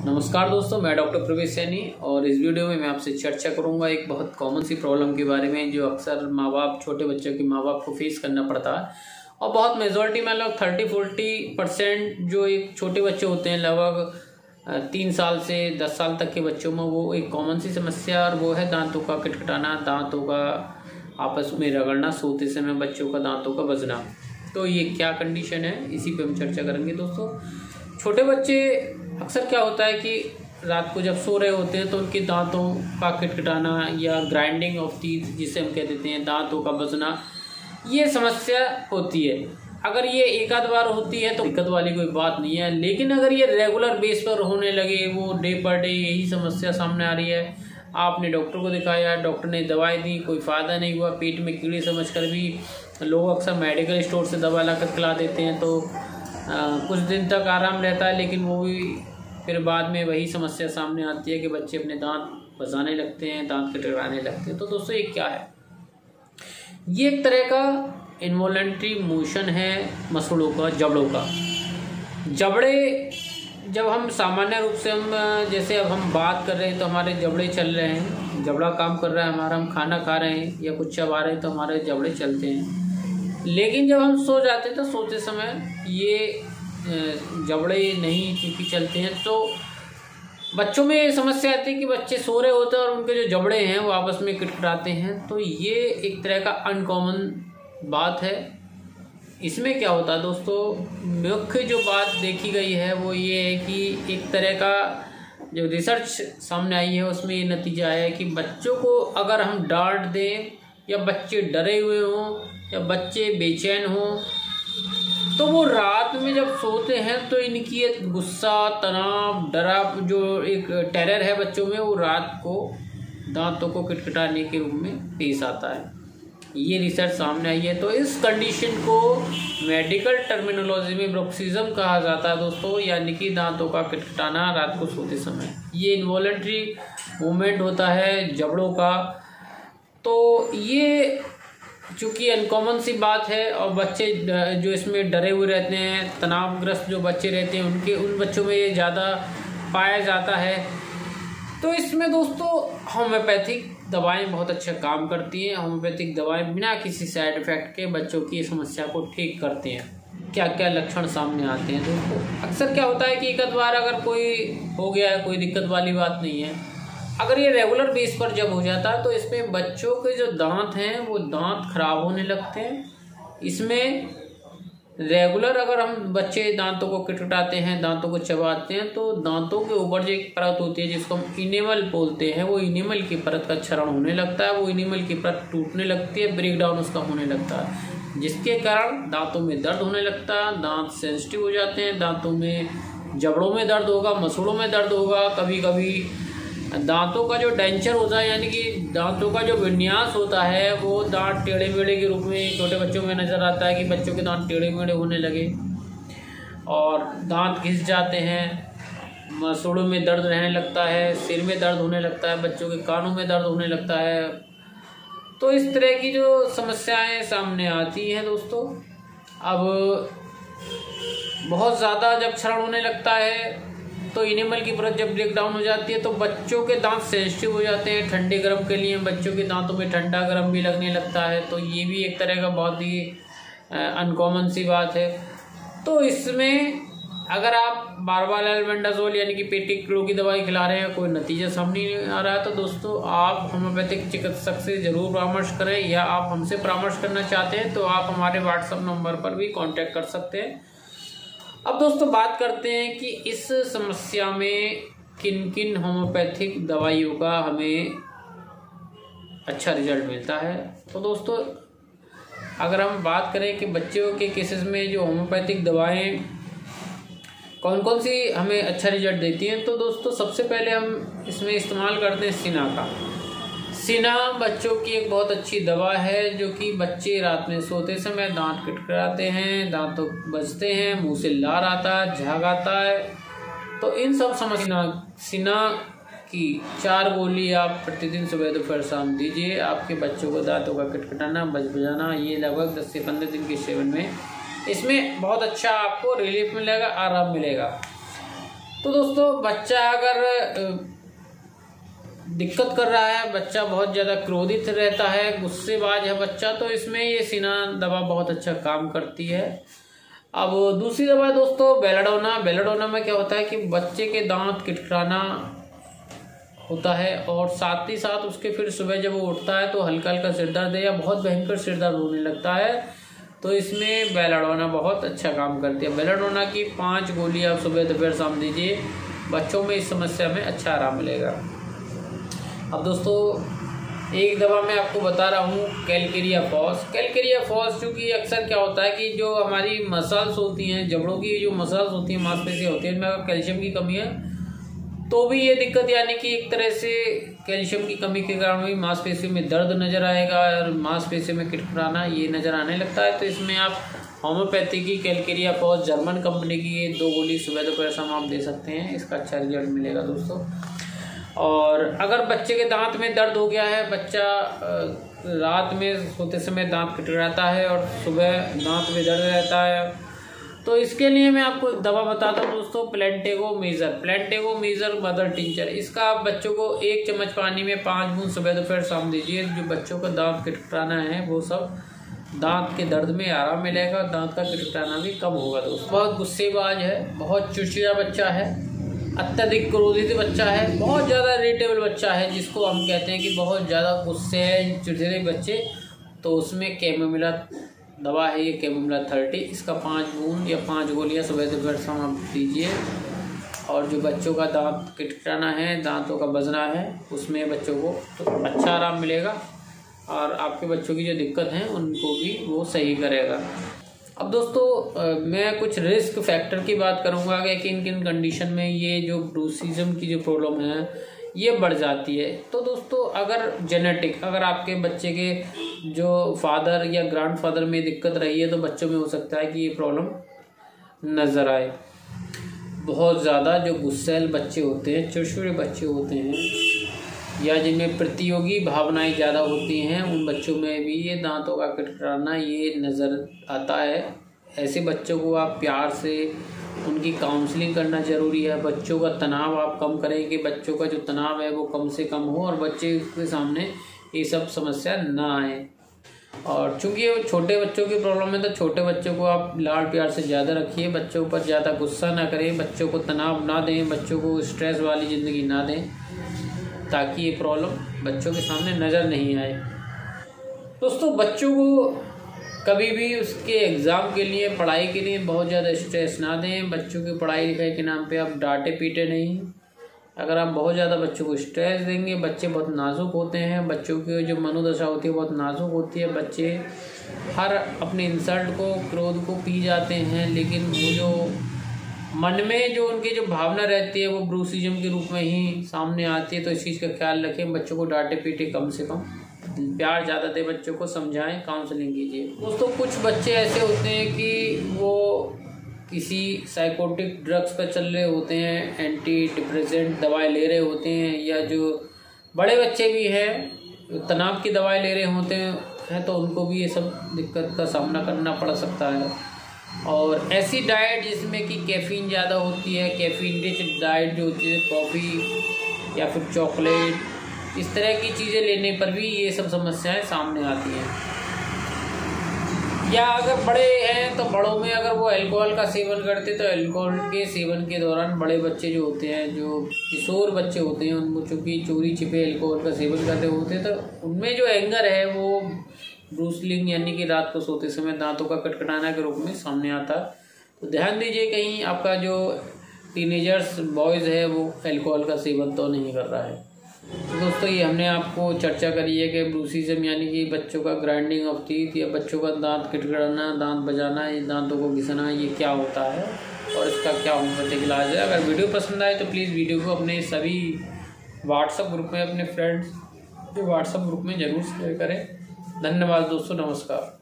नमस्कार दोस्तों, मैं डॉक्टर प्रवेश सैनी और इस वीडियो में मैं आपसे चर्चा करूंगा एक बहुत कॉमन सी प्रॉब्लम के बारे में जो अक्सर माँ बाप, छोटे बच्चों के माँ बाप को फेस करना पड़ता है। और बहुत मेजॉरिटी में लोग 30-40% जो एक छोटे बच्चे होते हैं, लगभग 3 साल से 10 साल तक के बच्चों में वो एक कॉमन सी समस्या और वो है दांतों का किटकिटाना, दांतों का आपस में रगड़ना, सोते समय बच्चों का दांतों का बजना। तो ये क्या कंडीशन है, इसी पे हम चर्चा करेंगे दोस्तों। छोटे बच्चे अक्सर क्या होता है कि रात को जब सो रहे होते हैं तो उनके दांतों का किटकिटाना या ग्राइंडिंग ऑफ टीथ जिसे हम कह देते हैं, दांतों का बजना, ये समस्या होती है। अगर ये एक आध बार होती है तो दिक्कत वाली कोई बात नहीं है, लेकिन अगर ये रेगुलर बेस पर होने लगे, वो डे पर डे यही समस्या सामने आ रही है, आपने डॉक्टर को दिखाया, डॉक्टर ने दवाई दी, कोई फ़ायदा नहीं हुआ, पेट में कीड़े समझकर भी लोग अक्सर मेडिकल स्टोर से दवा ला कर खिला देते हैं, तो कुछ दिन तक आराम रहता है, लेकिन वो भी फिर बाद में वही समस्या सामने आती है कि बच्चे अपने दांत बजाने लगते हैं, दांत किटकिटाने लगते हैं। तो दोस्तों ये क्या है? ये एक तरह का इनवॉलंटरी मोशन है मसलों का, जबड़ों का। जबड़े जब हम सामान्य रूप से जैसे अब हम बात कर रहे हैं तो हमारे जबड़े चल रहे हैं, जबड़ा काम कर रहा है हमारा, हम खाना खा रहे हैं या कुछ चबा रहे हैं तो हमारे जबड़े चलते हैं। लेकिन जब हम सो जाते हैं तो सोते समय ये जबड़े नहीं चूँकि चलते हैं, तो बच्चों में ये समस्या आती है कि बच्चे सो रहे होते हैं और उनके जो जबड़े हैं वो आपस में किटकिटाते हैं। तो ये एक तरह का अनकॉमन बात है। इसमें क्या होता है दोस्तों, मुख्य जो बात देखी गई है वो ये है कि एक तरह का जो रिसर्च सामने आई है उसमें ये नतीजा आया है कि बच्चों को अगर हम डांट दें या बच्चे डरे हुए हों या बच्चे बेचैन हों तो वो रात में जब सोते हैं तो इनकी एक गुस्सा, तनाव, डरा, जो एक टेरर है बच्चों में, वो रात को दांतों को किटकिटाने के रूप में पेश आता है। ये रिसर्च सामने आई है। तो इस कंडीशन को मेडिकल टर्मिनोलॉजी में ब्रुक्सिज्म कहा जाता है दोस्तों, यानी कि दांतों का किटकिटाना रात को सोते समय। ये इनवॉलंटरी मूवमेंट होता है जबड़ों का। तो ये चूँकि अनकॉमन सी बात है और बच्चे जो इसमें डरे हुए रहते हैं, तनावग्रस्त जो बच्चे रहते हैं उन बच्चों में ये ज़्यादा पाया जाता है। तो इसमें दोस्तों होम्योपैथिक दवाएं बहुत अच्छा काम करती हैं। होम्योपैथिक दवाएं बिना किसी साइड इफ़ेक्ट के बच्चों की समस्या को ठीक करते हैं। क्या क्या लक्षण सामने आते हैं दोस्तों? अक्सर क्या होता है कि एक आध बार अगर कोई हो गया है, कोई दिक्कत वाली बात नहीं है। अगर ये रेगुलर बेस पर जब हो जाता है तो इसमें बच्चों के जो दांत हैं वो दांत खराब होने लगते हैं। इसमें रेगुलर अगर हम बच्चे दांतों को किटकिटाते हैं, दांतों को चबाते हैं, तो दांतों के ऊपर जो एक परत होती है जिसको हम इनेमल बोलते हैं, वो इनेमल की परत का क्षरण होने लगता है, वो इनेमल की परत टूटने लगती है, ब्रेक डाउन उसका होने लगता है, जिसके कारण दांतों में दर्द होने लगता है, दांत सेंसिटिव हो जाते हैं, दांतों में जबड़ों में दर्द होगा, मसूड़ों में दर्द होगा, कभी कभी दांतों का जो डेंचर होता है यानी कि दांतों का जो विन्यास होता है वो दांत टेढ़े मेढ़े के रूप में छोटे बच्चों में नज़र आता है कि बच्चों के दांत टेढ़े मेढ़े होने लगे और दांत घिस जाते हैं, मसूड़ों में दर्द रहने लगता है, सिर में दर्द होने लगता है, बच्चों के कानों में दर्द होने लगता है। तो इस तरह की जो समस्याएं सामने आती हैं दोस्तों। अब बहुत ज़्यादा जब क्षरण होने लगता है तो इनेमल की परत जब ब्रेक डाउन हो जाती है तो बच्चों के दांत सेंसिटिव हो जाते हैं ठंडे गर्म के लिए, बच्चों के दांतों में ठंडा गर्म भी लगने लगता है। तो ये भी एक तरह का बहुत ही अनकॉमन सी बात है। तो इसमें अगर आप बार बार एल्बेंडाजोल यानी कि पेट के कीड़ों की दवाई खिला रहे हैं, कोई नतीजा सामने नहीं आ रहा है, तो दोस्तों आप होम्योपैथिक चिकित्सक से ज़रूर परामर्श करें, या आप हमसे परामर्श करना चाहते हैं तो आप हमारे व्हाट्सएप नंबर पर भी कॉन्टैक्ट कर सकते हैं। अब दोस्तों बात करते हैं कि इस समस्या में किन किन होम्योपैथिक दवाइयों का हमें अच्छा रिजल्ट मिलता है। तो दोस्तों अगर हम बात करें कि बच्चों के केसेस में जो होम्योपैथिक दवाएं कौन कौन सी हमें अच्छा रिजल्ट देती हैं, तो दोस्तों सबसे पहले हम इसमें इस्तेमाल करते हैं सिना का। सिना बच्चों की एक बहुत अच्छी दवा है जो कि बच्चे रात में सोते समय दांत किटकिटाते हैं, दांत बजते हैं, मुंह से लार आता है, झाग आता है। तो इन सब समस्या सिना की 4 गोली आप प्रतिदिन सुबह दोपहर शाम दीजिए। आपके बच्चों को दांतों का किटकिटाना, बजाना, ये लगभग 10 से 15 दिन के सेवन में इसमें बहुत अच्छा आपको रिलीफ मिलेगा, आराम मिलेगा। तो दोस्तों बच्चा अगर दिक्कत कर रहा है, बच्चा बहुत ज़्यादा क्रोधित रहता है, गुस्सेबाज है बच्चा, तो इसमें ये सीना दवा बहुत अच्छा काम करती है। अब दूसरी दवा दोस्तों बेलाडोना। बेलाडोना में क्या होता है कि बच्चे के दांत किटकिटाना होता है और साथ ही साथ उसके फिर सुबह जब वो उठता है तो हल्का हल्का सिर दर्द या बहुत भयंकर सिर दर्द होने लगता है, तो इसमें बेलाडोना बहुत अच्छा काम करती है। बेलाडोना की 5 गोली आप सुबह दोपहर शाम दीजिए, बच्चों में इस समस्या में अच्छा आराम मिलेगा। अब दोस्तों एक दवा मैं आपको बता रहा हूँ कैलकेरिया फॉस। कैलकेरिया फॉस चूँकि अक्सर क्या होता है कि जो हमारी मसल्स होती हैं, जबड़ों की जो मसल्स होती हैं, मांसपेशियाँ होती हैं, इनमें अगर कैल्शियम की कमी है तो भी ये दिक्कत, यानी कि एक तरह से कैल्शियम की कमी के कारण भी मांसपेशियों में दर्द नज़र आएगा और मांसपेशियों में किटकिटाना ये नज़र आने लगता है। तो इसमें आप होम्योपैथी की कैलकेरिया फॉस जर्मन कंपनी की ये 2 गोली सुबह दोपहर शाम आप दे सकते हैं, इसका अच्छा रिजल्ट मिलेगा दोस्तों। और अगर बच्चे के दांत में दर्द हो गया है, बच्चा रात में सोते समय दांत किटकिटाता है और सुबह दांत में दर्द रहता है, तो इसके लिए मैं आपको दवा बताता हूँ दोस्तों, plantago major. Plantago major mother tincture. इसका आप बच्चों को 1 चम्मच पानी में 5 बूंद सुबह दोपहर शाम दीजिए। जो बच्चों का दांत किटकिटाना है वो सब दांत के दर्द में आराम मिलेगा, दांत का किटकिटाना भी कम होगा दोस्तों। बहुत गुस्सेबाज है, बहुत चिड़चिड़ा बच्चा है, अत्यधिक क्रोधित बच्चा है, बहुत ज़्यादा इरिटेबल बच्चा है, जिसको हम कहते हैं कि बहुत ज़्यादा गुस्से है, चिड़चिड़े बच्चे, तो उसमें कैमोमिला दवा है, ये कैमोमिला 30। इसका 5 बूंद या 5 गोलियाँ सुबह दोपहर शाम आप दीजिए। और जो बच्चों का दांत किटकिटाना है, दांतों का बजना है, उसमें बच्चों को तो अच्छा आराम मिलेगा और आपके बच्चों की जो दिक्कत है उनको भी वो सही करेगा। अब दोस्तों मैं कुछ रिस्क फैक्टर की बात करूंगा कि किन किन कंडीशन में ये जो ब्रूसिज्म की जो प्रॉब्लम है ये बढ़ जाती है। तो दोस्तों अगर जेनेटिक, अगर आपके बच्चे के जो फादर या ग्रैंडफादर में दिक्कत रही है तो बच्चों में हो सकता है कि ये प्रॉब्लम नज़र आए। बहुत ज़्यादा जो गुस्सैल बच्चे होते हैं, चिड़चिड़े बच्चे होते हैं, या जिनमें प्रतियोगी भावनाएं ज़्यादा होती हैं, उन बच्चों में भी ये दांतों का किटकिटाना ये नज़र आता है। ऐसे बच्चों को आप प्यार से उनकी काउंसलिंग करना ज़रूरी है। बच्चों का तनाव आप कम करें कि बच्चों का जो तनाव है वो कम से कम हो और बच्चे के सामने ये सब समस्या ना आए। और चूँकि छोटे बच्चों की प्रॉब्लम है तो छोटे बच्चों को आप लाड़ प्यार से ज़्यादा रखिए, बच्चों पर ज़्यादा गुस्सा ना करें, बच्चों को तनाव ना दें, बच्चों को स्ट्रेस वाली ज़िंदगी ना दें, ताकि ये प्रॉब्लम बच्चों के सामने नज़र नहीं आए। दोस्तों बच्चों को कभी भी उसके एग्ज़ाम के लिए, पढ़ाई के लिए बहुत ज़्यादा स्ट्रेस ना दें। बच्चों की पढ़ाई लिखाई के नाम पे आप डांटे पीटे नहीं। अगर आप बहुत ज़्यादा बच्चों को स्ट्रेस देंगे, बच्चे बहुत नाजुक होते हैं, बच्चों की जो मनोदशा होती है बहुत नाजुक होती है। बच्चे हर अपने इंसल्ट को, क्रोध को पी जाते हैं, लेकिन वो जो मन में जो उनकी जो भावना रहती है वो ब्रूसिज्म के रूप में ही सामने आती है। तो इस चीज़ का ख्याल रखें, बच्चों को डांटे पीटे कम से कम, प्यार ज़्यादा दें, बच्चों को समझाएं, काउंसलिंग कीजिए। दोस्तों कुछ बच्चे ऐसे होते हैं कि वो किसी साइकोटिक ड्रग्स पर चल रहे होते हैं, एंटी डिप्रेसेंट दवाएं ले रहे होते हैं, या जो बड़े बच्चे भी हैं तनाव की दवाएं ले रहे होते हैं, तो उनको भी ये सब दिक्कत का सामना करना पड़ सकता है। और ऐसी डाइट जिसमें कि कैफ़ीन ज़्यादा होती है, कैफ़ीन रिच डाइट जो होती है, कॉफ़ी या फिर चॉकलेट, इस तरह की चीज़ें लेने पर भी ये सब समस्याएं सामने आती हैं। या अगर बड़े हैं तो बड़ों में अगर वो अल्कोहल का सेवन करते तो अल्कोहल के सेवन के दौरान बड़े बच्चे जो होते हैं, जो किशोर बच्चे होते हैं, उनको चूँकि चोरी छिपे अल्कोहल का सेवन करते होते हैं, तो उनमें जो एंगर है वो ब्रूसलिंग यानी कि रात को सोते समय दांतों का कटकटाना के रूप में सामने आता है। तो ध्यान दीजिए कहीं आपका जो टीनेजर्स बॉयज़ है वो अल्कोहल का सेवन तो नहीं कर रहा है। तो दोस्तों ये हमने आपको चर्चा करी है कि ब्रूसिज्म यानी कि बच्चों का ग्राइंडिंग ऑफ टीथ या बच्चों का दांत किटकिटाना, दांत बजाना, ये दांतों को घिसना, ये क्या होता है और इसका क्या होम्योपैथिक इलाज है। अगर वीडियो पसंद आए तो प्लीज़ वीडियो को अपने सभी व्हाट्सएप ग्रुप में, अपने फ्रेंड्स के व्हाट्सएप ग्रुप में ज़रूर शेयर करें। धन्यवाद दोस्तों, नमस्कार।